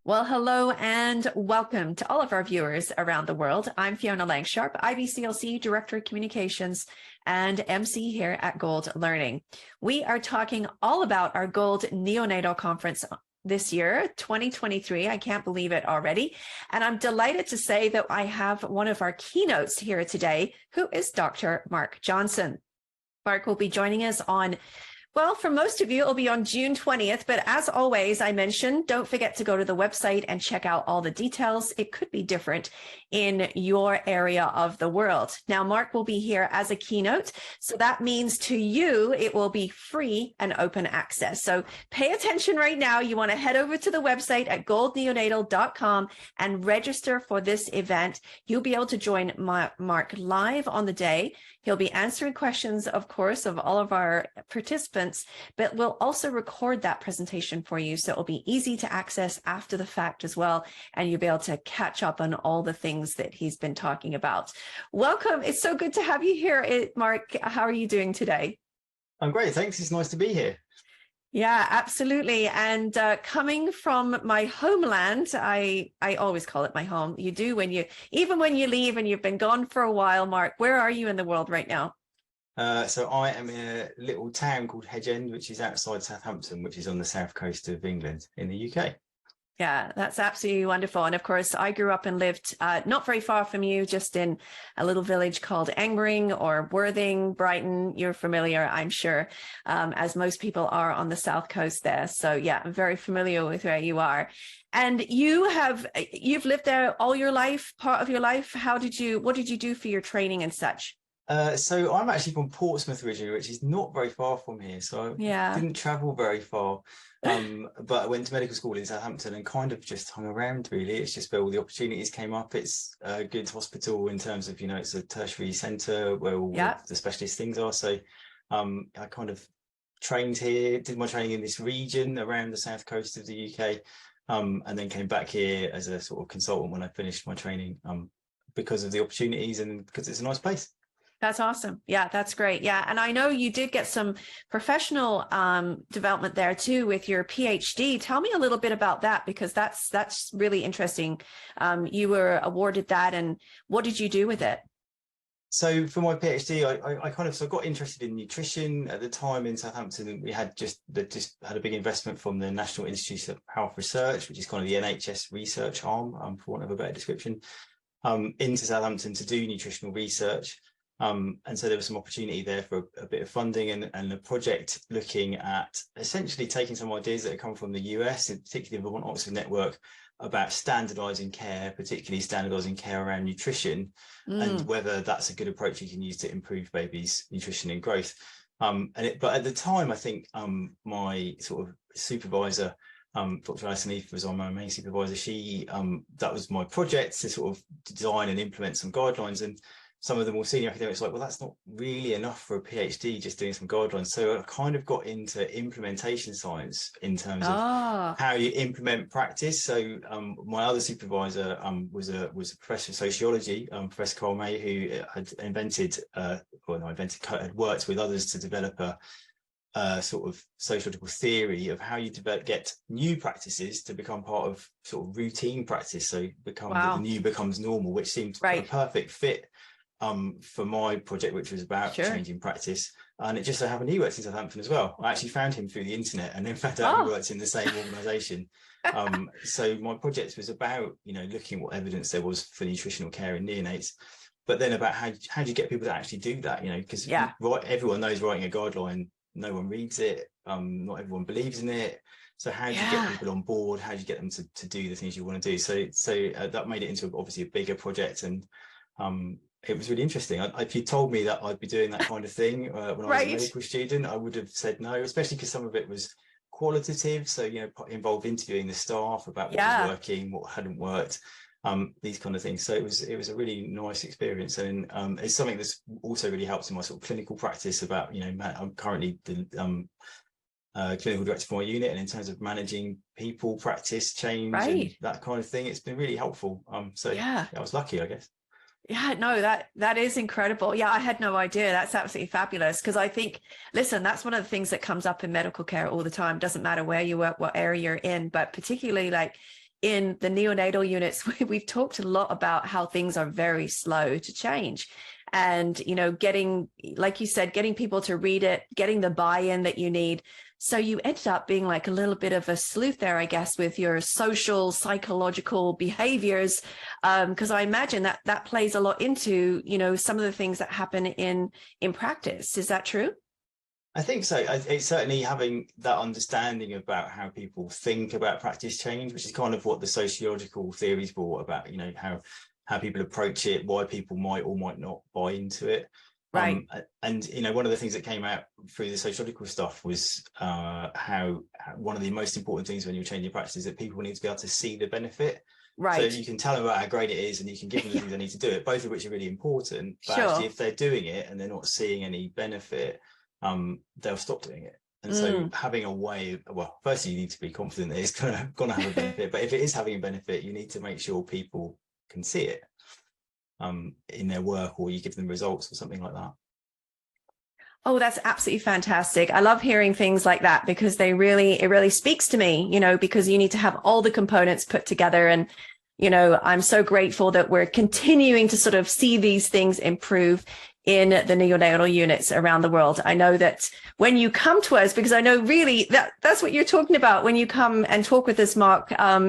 Well, hello and welcome to all of our viewers around the world. I'm Fiona Langsharp, IBCLC Director of Communications and MC here at Gold Learning. We are talking all about our Gold Neonatal Conference this year, 2023. I can't believe it already. And I'm delighted to say that I have one of our keynotes here today, who is Dr. Mark Johnson. Mark will be joining us on for most of you, it'll be on June 20th. But as always, I mentioned, don't forget to go to the website and check out all the details. It could be different in your area of the world. Now, Mark will be here as a keynote. So that means to you, it will be free and open access. So pay attention right now. You want to head over to the website at goldneonatal.com and register for this event. You'll be able to join Mark live on the day. He'll be answering questions, of course, of all of our participants, but we'll also record that presentation for you. So it'll be easy to access after the fact as well. And you'll be able to catch up on all the things that he's been talking about. Welcome. It's so good to have you here, Mark. How are you doing today? I'm great. Thanks. It's nice to be here. Yeah, absolutely. And coming from my homeland, I always call it my home. You do even when you leave and you've been gone for a while. Mark, where are you in the world right now? So I am in a little town called Hedge End, which is outside Southampton, which is on the south coast of England in the UK. Yeah, that's absolutely wonderful. And of course, I grew up and lived not very far from you, just in a little village called Angmering or Worthing, Brighton. You're familiar, I'm sure, as most people are on the south coast there. So yeah, I'm very familiar with where you are. And you've lived there all your life, part of your life. What did you do for your training and such? So I'm actually from Portsmouth originally, which is not very far from here. So I didn't travel very far. But I went to medical school in Southampton and kind of just hung around, really. It's just where all the opportunities came up. It's a good hospital in terms of, it's a tertiary centre where all the specialist things are. So I kind of trained here, did my training in this region around the south coast of the UK, and then came back here as a sort of consultant when I finished my training because of the opportunities and because it's a nice place. That's awesome. Yeah, that's great. Yeah. And I know you did get some professional development there too with your PhD. Tell me a little bit about that, because that's really interesting. You were awarded that, and what did you do with it? So for my PhD, I got interested in nutrition at the time in Southampton. We had just had a big investment from the National Institute of Health Research, which is kind of the NHS research arm, for want of a better description, into Southampton to do nutritional research. And so there was some opportunity there for a bit of funding and a project looking at essentially taking some ideas that had come from the US, in particularly the Vermont Oxford Network, about standardizing care, particularly standardizing care around nutrition, and whether that's a good approach you can use to improve babies' nutrition and growth. But at the time, I think my sort of supervisor, Dr. Alison Leaf, was my main supervisor. That was my project to sort of design and implement some guidelines. And some of the more senior academics were like, well, that's not really enough for a PhD, just doing some guidelines. So I kind of got into implementation science in terms of how you implement practice. So my other supervisor was a professor of sociology, Professor Carl May, who had had worked with others to develop a sort of sociological theory of how you get new practices to become part of sort of routine practice. So the new becomes normal, which seemed a perfect fit for my project, which was about changing practice. And it just so happened he works in Southampton as well. I actually found him through the internet and then found out he worked in the same organisation. So my project was about, looking at what evidence there was for nutritional care in neonates, but then about how do you get people to actually do that, because everyone knows writing a guideline, no one reads it, not everyone believes in it. So how do you get people on board? How do you get them to do the things you want to do? So that made it into obviously a bigger project, and it was really interesting. If you told me that I'd be doing that kind of thing when I was a medical student, I would have said no, especially because some of it was qualitative. So, involved interviewing the staff about what was working, what hadn't worked, these kind of things. So it was a really nice experience. And it's something that's also really helped in my sort of clinical practice about, I'm currently the clinical director for my unit, and in terms of managing people, practice, change, and that kind of thing, it's been really helpful. I was lucky, I guess. Yeah, no, that is incredible. Yeah, I had no idea. That's absolutely fabulous. Because I think, listen, that's one of the things that comes up in medical care all the time. Doesn't matter where you work, what area you're in, but particularly like in the neonatal units, we've talked a lot about how things are very slow to change. And, you know, getting, like you said, getting people to read it, getting the buy-in that you need. So you ended up being like a little bit of a sleuth there, I guess, with your social, psychological behaviors, because I imagine that that plays a lot into, you know, some of the things that happen in practice. Is that true? I think so. It's certainly having that understanding about how people think about practice change, which is kind of what the sociological theories brought about, you know, how people approach it, why people might or might not buy into it. Right. And, you know, one of the things that came out through the sociological stuff was how one of the most important things when you're changing practice is that people need to be able to see the benefit. Right. So you can tell them about how great it is and you can give them the things they need to do it, both of which are really important. But Sure. actually, if they're doing it and they're not seeing any benefit, they'll stop doing it. And so having a way, well, firstly, you need to be confident that it's gonna have a benefit. But if it is having a benefit, you need to make sure people can see it in their work, or you give them results or something like that. Oh, that's absolutely fantastic. I love hearing things like that because it really speaks to me, you know, because you need to have all the components put together. And, you know, I'm so grateful that we're continuing to sort of see these things improve in the neonatal units around the world. I know that when you come to us, because I know really that's what you're talking about when you come and talk with us, Mark.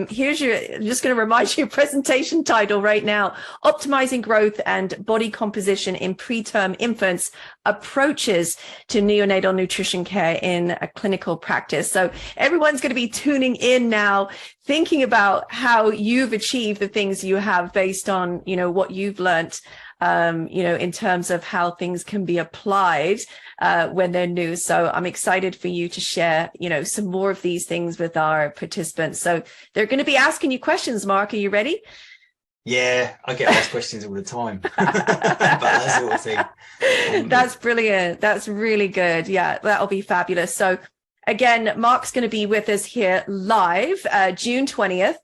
Here's I'm just going to remind you your presentation title right now: Optimizing Growth and Body Composition in Preterm Infants, Approaches to Neonatal Nutrition Care in a Clinical Practice. So everyone's going to be tuning in now, thinking about how you've achieved the things you have based on, you know, what you've learned, you know, in terms of how things can be applied when they're new. So I'm excited for you to share, you know, some more of these things with our participants. So they're going to be asking you questions, Mark. Are you ready? Yeah, I get asked questions all the time about that sort of thing. That's brilliant. That's really good. Yeah, that'll be fabulous. So again, Mark's going to be with us here live, June 20th.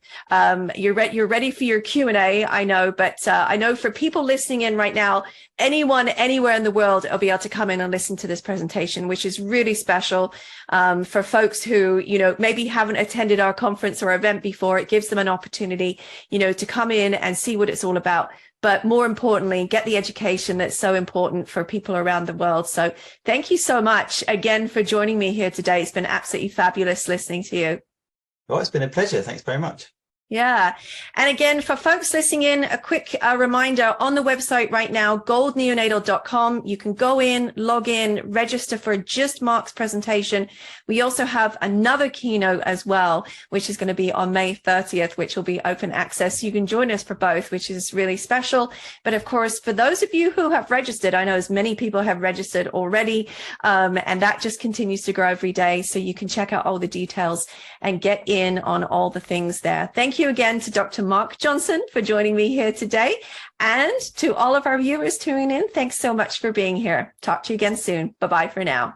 You're ready for your Q&A, I know, but I know for people listening in right now, anyone, anywhere in the world will be able to come in and listen to this presentation, which is really special for folks who, you know, maybe haven't attended our conference or event before. It gives them an opportunity, you know, to come in and see what it's all about. But more importantly, get the education that's so important for people around the world. So thank you so much again for joining me here today. It's been absolutely fabulous listening to you. Well, it's been a pleasure. Thanks very much. Yeah. And again, for folks listening in, a quick reminder on the website right now, goldneonatal.com. You can go in, log in, register for just Mark's presentation. We also have another keynote as well, which is going to be on May 30th, which will be open access. You can join us for both, which is really special. But of course, for those of you who have registered, I know as many people have registered already, and that just continues to grow every day. So you can check out all the details and get in on all the things there. Thank you again to Dr. Mark Johnson for joining me here today. And to all of our viewers tuning in, thanks so much for being here. Talk to you again soon. Bye-bye for now.